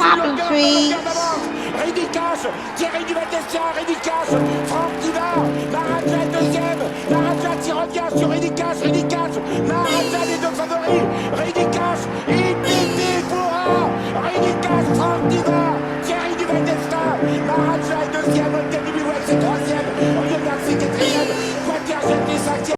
Popping trees. Ridicache, Thierry du Val-d'Estia, Ridicache, Franck Diva, Maraja deuxième, Maraja qui revient sur Ridicache, Maraja les deux favoris, Ridicache, Ipiti Foura, Ridicache, Franck Diva, Thierry du Val-d'Estia, Maraja est deuxième, Olga Bilouet c'est troisième, Olivier Garcia quatrième, Quater Jetty cinquième.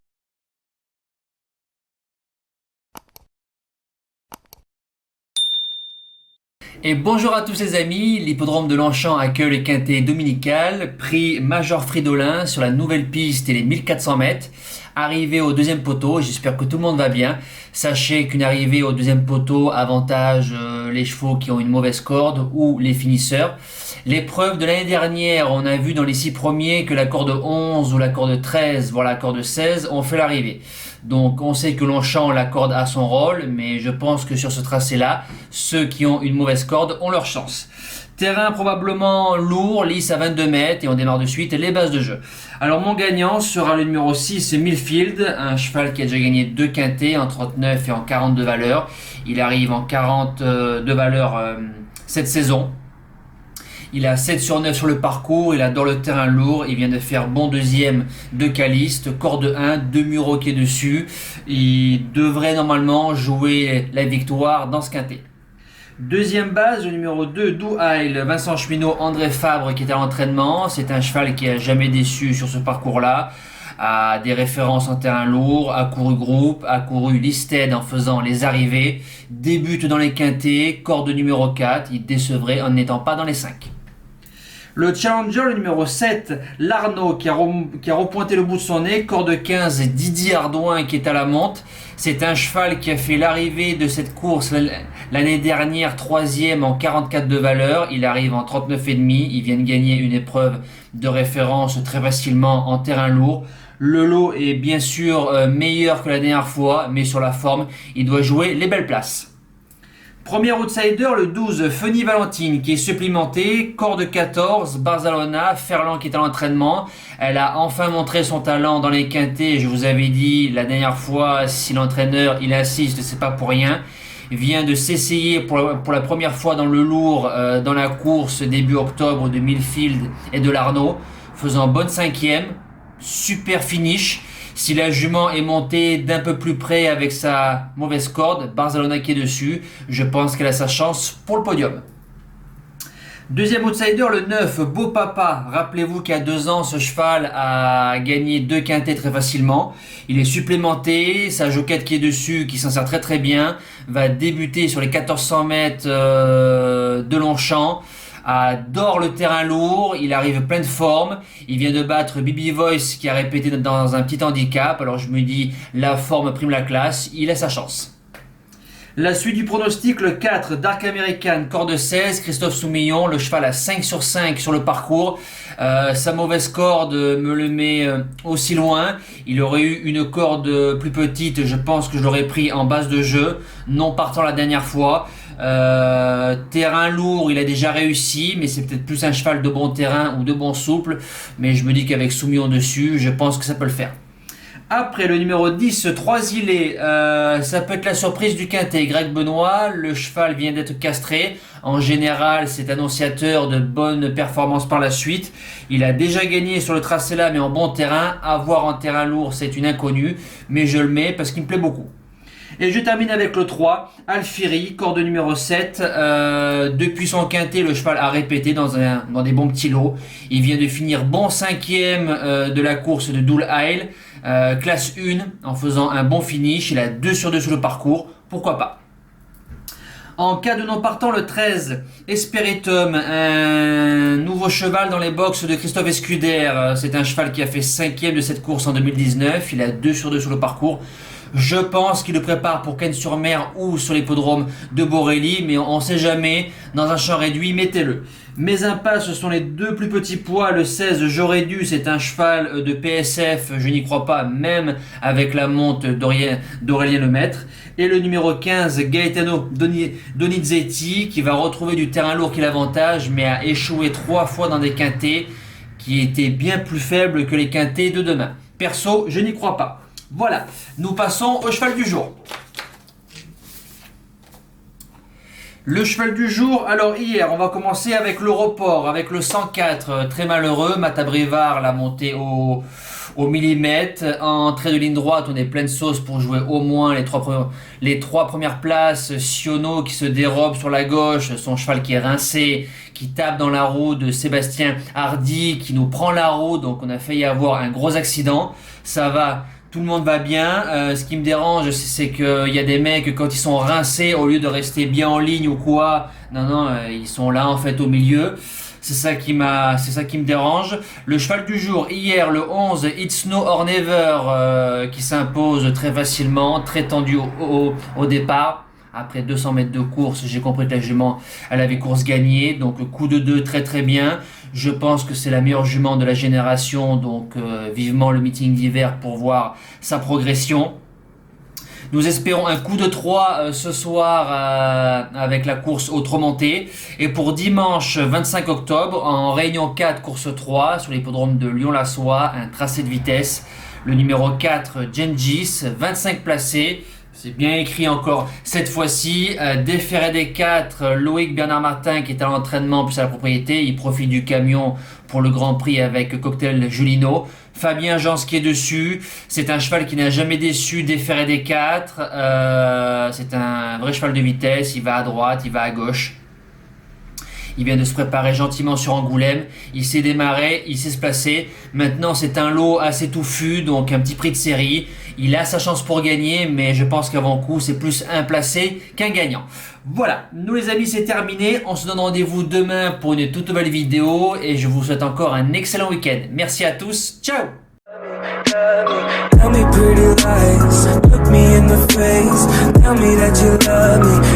Et bonjour à tous les amis, l'hippodrome de Longchamp accueille les quintets dominicales, prix Major Fridolin sur la nouvelle piste et les 1400 mètres. Arrivée au deuxième poteau, j'espère que tout le monde va bien. Sachez qu'une arrivée au deuxième poteau avantage les chevaux qui ont une mauvaise corde ou les finisseurs. L'épreuve de l'année dernière, on a vu dans les 6 premiers que la corde 11 ou la corde 13, voire la corde 16 ont fait l'arrivée. Donc on sait que Longchamp, la corde a son rôle, mais je pense que sur ce tracé-là, ceux qui ont une mauvaise corde ont leur chance. Terrain probablement lourd, lisse à 22 mètres et on démarre de suite les bases de jeu. Alors mon gagnant sera le numéro 6, Millfield, un cheval qui a déjà gagné 2 quintets en 39 et en 42 valeurs. Il arrive en 42 valeurs cette saison. Il a 7 sur 9 sur le parcours, il adore le terrain lourd, il vient de faire bon deuxième de Caliste, corde 1, 2 Muroquet dessus. Il devrait normalement jouer la victoire dans ce quintet. Deuxième base, le numéro 2, Douhail, Vincent Cheminot, André Fabre qui est à l'entraînement. C'est un cheval qui a jamais déçu sur ce parcours-là. A des références en terrain lourd, a couru groupe, a couru listed en faisant les arrivées, débute dans les quintets, corde numéro 4, il décevrait en n'étant pas dans les 5. Le challenger, le numéro 7, l'Arnaud qui a repointé le bout de son nez, corde 15, Didier Ardouin qui est à la monte. C'est un cheval qui a fait l'arrivée de cette course l'année dernière, 3e en 44 de valeur. Il arrive en 39,5, il vient de gagner une épreuve de référence très facilement en terrain lourd. Le lot est bien sûr meilleur que la dernière fois, mais sur la forme, il doit jouer les belles places. Premier outsider, le 12, Feni Valentine qui est supplémenté, corde 14, Barcelona, Ferland qui est à l'entraînement. Elle a enfin montré son talent dans les quintets, je vous avais dit la dernière fois, si l'entraîneur il insiste, c'est pas pour rien. Vient de s'essayer pour la première fois dans le lourd dans la course début octobre de Millfield et de l'Arnaud, faisant bonne 5e, super finish. Si la jument est montée d'un peu plus près avec sa mauvaise corde, Barcelona qui est dessus, je pense qu'elle a sa chance pour le podium. Deuxième outsider, le 9, Beau Papa. Rappelez-vous qu'il y a 2 ans, ce cheval a gagné 2 quintets très facilement. Il est supplémenté, sa joquette qui est dessus, qui s'en sert très très bien, va débuter sur les 1400 mètres de Longchamp. Adore le terrain lourd, il arrive plein de forme, il vient de battre Bibi Voice qui a répété dans un petit handicap, alors je me dis la forme prime la classe, il a sa chance. La suite du pronostic, le 4, Dark American, corde 16, Christophe Soumillon, le cheval à 5 sur 5 sur le parcours. Sa mauvaise corde me le met aussi loin. Il aurait eu une corde plus petite, je pense que je l'aurais pris en base de jeu, non partant la dernière fois. Terrain lourd, il a déjà réussi, mais c'est peut-être plus un cheval de bon terrain ou de bon souple. Mais je me dis qu'avec Soumillon dessus, je pense que ça peut le faire. Après le numéro 10, 3 îlets, ça peut être la surprise du quintet. Greg Benoît, le cheval vient d'être castré. En général, c'est annonciateur de bonnes performances par la suite. Il a déjà gagné sur le tracé là, mais en bon terrain. À voir en terrain lourd, c'est une inconnue. Mais je le mets parce qu'il me plaît beaucoup. Et je termine avec le 3, Alfiri, corde numéro 7. Depuis son quintet, le cheval a répété dans des bons petits lots. Il vient de finir bon 5e de la course de Douhail. Classe 1 en faisant un bon finish, il a 2 sur 2 sur le parcours, pourquoi pas. En cas de non partant, le 13, Esperitum, un nouveau cheval dans les box de Christophe Escuder. C'est un cheval qui a fait 5e de cette course en 2019, il a 2 sur 2 sur le parcours. Je pense qu'il le prépare pour Cannes-sur-Mer ou sur l'hippodrome de Borelli, mais on ne sait jamais. Dans un champ réduit, mettez-le. Mes impasses, ce sont les 2 plus petits poids. Le 16, J'aurais dû, c'est un cheval de PSF, je n'y crois pas, même avec la monte d'Aurélien Lemaître. Et le numéro 15, Gaetano Donizetti, qui va retrouver du terrain lourd qui l'avantage, mais a échoué 3 fois dans des quintets qui étaient bien plus faibles que les quintets de demain. Perso, je n'y crois pas. Voilà, nous passons au cheval du jour. Le cheval du jour, alors hier, on va commencer avec le report, avec le 104, très malheureux. Matabrivard l'a monté au millimètre. En trait de ligne droite, on est pleine sauce pour jouer au moins les trois premières places. Siono qui se dérobe sur la gauche, son cheval qui est rincé, qui tape dans la roue de Sébastien Hardy, qui nous prend la roue, donc on a failli avoir un gros accident. Ça va. Tout le monde va bien. Ce qui me dérange, c'est qu'il y a des mecs, quand ils sont rincés, au lieu de rester bien en ligne ou quoi, non, ils sont là en fait au milieu. C'est ça qui me dérange. Le cheval du jour, hier, le 11, It's No or Never, qui s'impose très facilement, très tendu au départ. Après 200 mètres de course, j'ai compris que la jument, elle avait course gagnée. Donc coup de 2, très très bien. Je pense que c'est la meilleure jument de la génération. Donc vivement le meeting d'hiver pour voir sa progression. Nous espérons un coup de 3 ce soir avec la course au Trot-Monté. Et pour dimanche 25 octobre, en réunion 4, course 3, sur l'hippodrome de Lyon-la-Soie, un tracé de vitesse. Le numéro 4, Gengis, 25 placés. C'est bien écrit encore cette fois-ci. Déféré des 4, Loïc Bernard Martin qui est à l'entraînement puis à la propriété. Il profite du camion pour le Grand Prix avec Cocktail Julino. Fabien Jans qui est dessus. C'est un cheval qui n'a jamais déçu. Déféré des 4. C'est un vrai cheval de vitesse. Il va à droite, il va à gauche. Il vient de se préparer gentiment sur Angoulême. Il s'est démarré, il sait se placer. Maintenant, c'est un lot assez touffu, donc un petit prix de série. Il a sa chance pour gagner, mais je pense qu'avant coup, c'est plus un placé qu'un gagnant. Voilà, nous les amis, c'est terminé. On se donne rendez-vous demain pour une toute nouvelle vidéo. Et je vous souhaite encore un excellent week-end. Merci à tous. Ciao! Tell me pretty lies, look me in the face. Tell me that you love me.